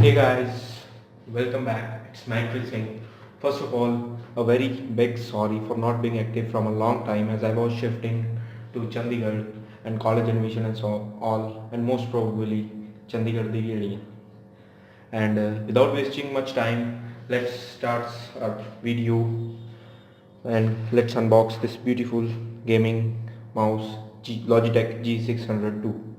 Hey guys, welcome back. It's MahakPreet Singh. First of all, a very big sorry for not being active from a long time as I was shifting to Chandigarh and college admission and so all, and most probably Chandigarh the area. And without wasting much time, let's start our video and let's unbox this beautiful gaming mouse Logitech G600 2.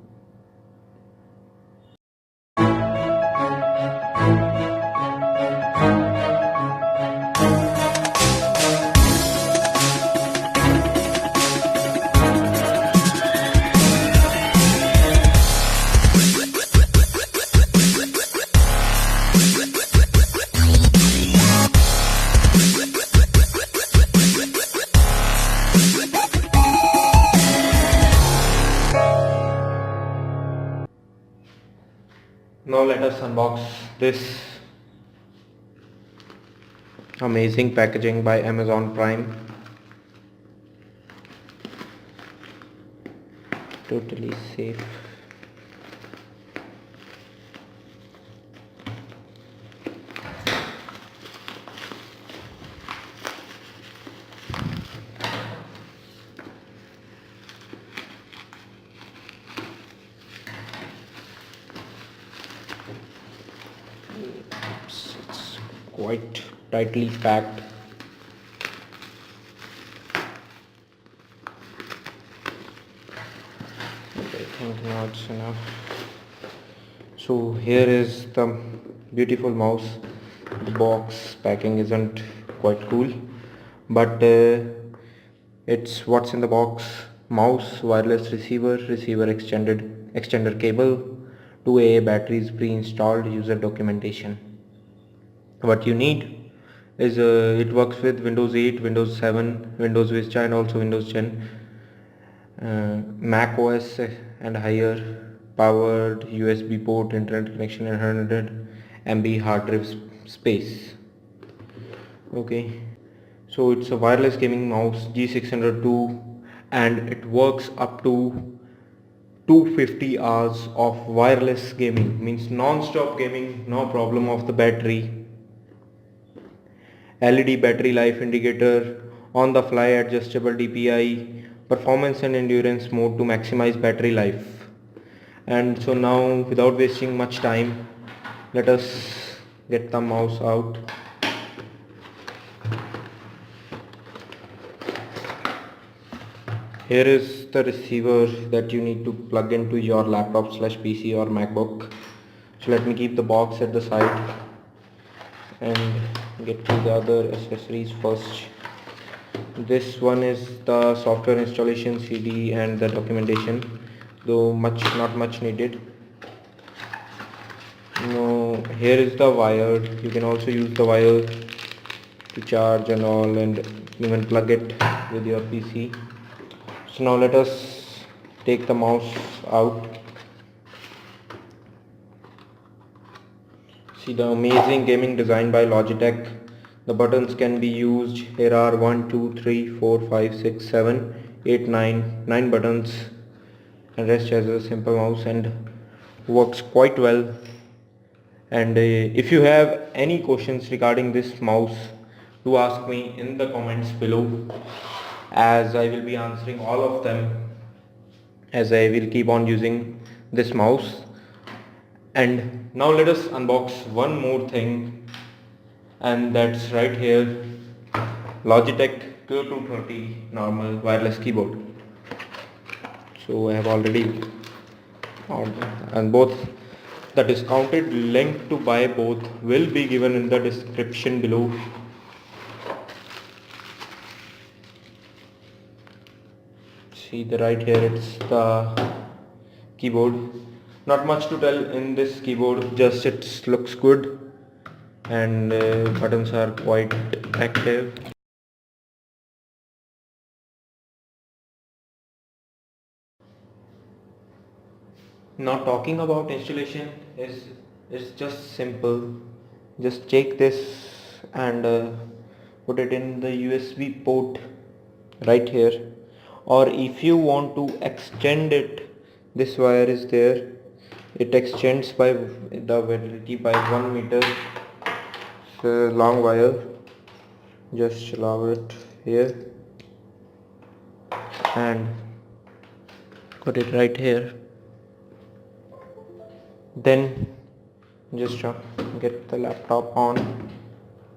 Now let us unbox this amazing packaging by Amazon Prime. Totally safe. It's quite tightly packed. I think now it's enough. So here is the beautiful mouse. The box packing isn't quite cool, but it's what's in the box: mouse, wireless receiver, extender cable, 2AA batteries pre-installed, user documentation. What you need is it works with Windows 8, Windows 7, Windows Vista and also Windows 10, Mac OS and higher, powered USB port, internet connection and 100 MB hard drive space. Okay, so it's a wireless gaming mouse G602 and it works up to 250 hours of wireless gaming, means non-stop gaming, no problem of the battery. LED battery life indicator, on the fly adjustable DPI, performance and endurance mode to maximize battery life. And so now, without wasting much time, let us get the mouse out. Here is the receiver that you need to plug into your laptop slash PC or MacBook. So let me keep the box at the side and get to the other accessories first. This one is the software installation CD and the documentation, though not much needed. No, here is the wire. You can also use the wire to charge and all, and even plug it with your PC. So now let us take the mouse out. See the amazing gaming design by Logitech. The buttons can be used. Here are 1, 2, 3, 4, 5, 6, 7, 8, 9 buttons, and rest as a simple mouse and works quite well. And if you have any questions regarding this mouse, do ask me in the comments below, as I will be answering all of them, as I will keep on using this mouse. And now let us unbox one more thing, and that's right here, Logitech Q230 normal wireless keyboard. So I have already ordered, and both the discounted link to buy both will be given in the description below. See the right here, it's the keyboard. Not much to tell in this keyboard, just it looks good, and buttons are quite active. Now talking about installation is just simple. Just take this and put it in the USB port right here, or if you want to extend it, this wire is there, it extends by the validity by 1 meter. It's a long wire. Just allow it here and put it right here. Then just get the laptop on.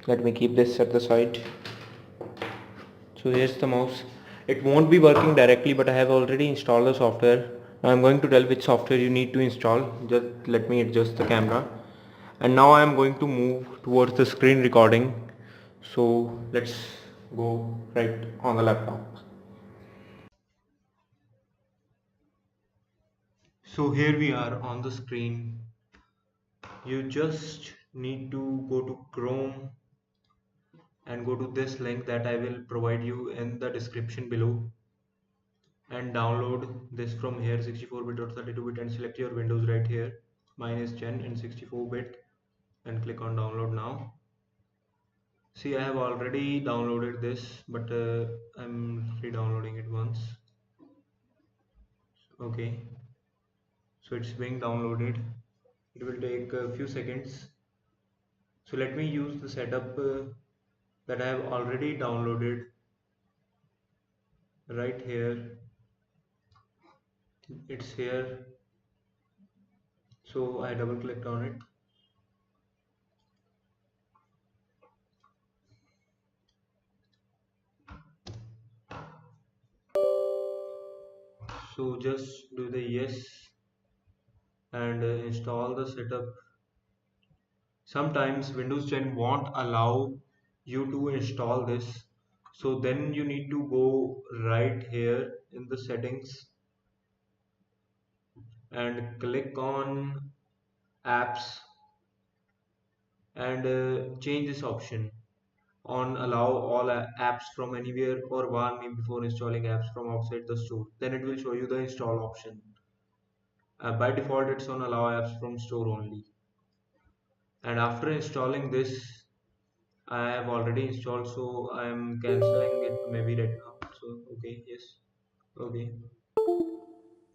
Let me keep this at the side. So here's the mouse. It won't be working directly, but I have already installed the software. Now I'm going to tell which software you need to install. Just let me adjust the camera. And now I am going to move towards the screen recording. So let's go right on the laptop. So here we are on the screen. You just need to go to Chrome and go to this link that I will provide you in the description below, and download this from here, 64-bit or 32-bit, and select your Windows right here. Mine is 10 and 64-bit, and click on download now. See, I have already downloaded this, but I'm re-downloading it once. Okay, so it's being downloaded. It will take a few seconds. So let me use the setup that I have already downloaded right here. It's here, so I double clicked on it. So just do the yes and install the setup. Sometimes Windows 10 won't allow you to install this, so then you need to go right here in the settings and click on apps and change this option on allow all apps from anywhere or warn me before installing apps from outside the store. Then it will show you the install option. By default it's on allow apps from store only. And after installing this, I have already installed, so I am cancelling it maybe right now. So okay, yes, okay.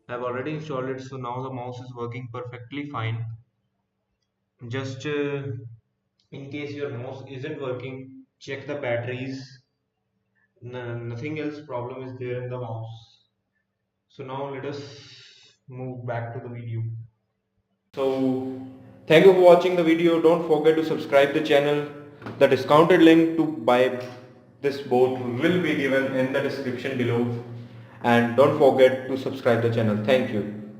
I have already installed it, so now the mouse is working perfectly fine. Just in case your mouse isn't working, check the batteries. Nothing else problem is there in the mouse. So now let us move back to the video. So thank you for watching the video. Don't forget to subscribe the channel. The discounted link to buy this boat will be given in the description below. And don't forget to subscribe the channel. Thank you.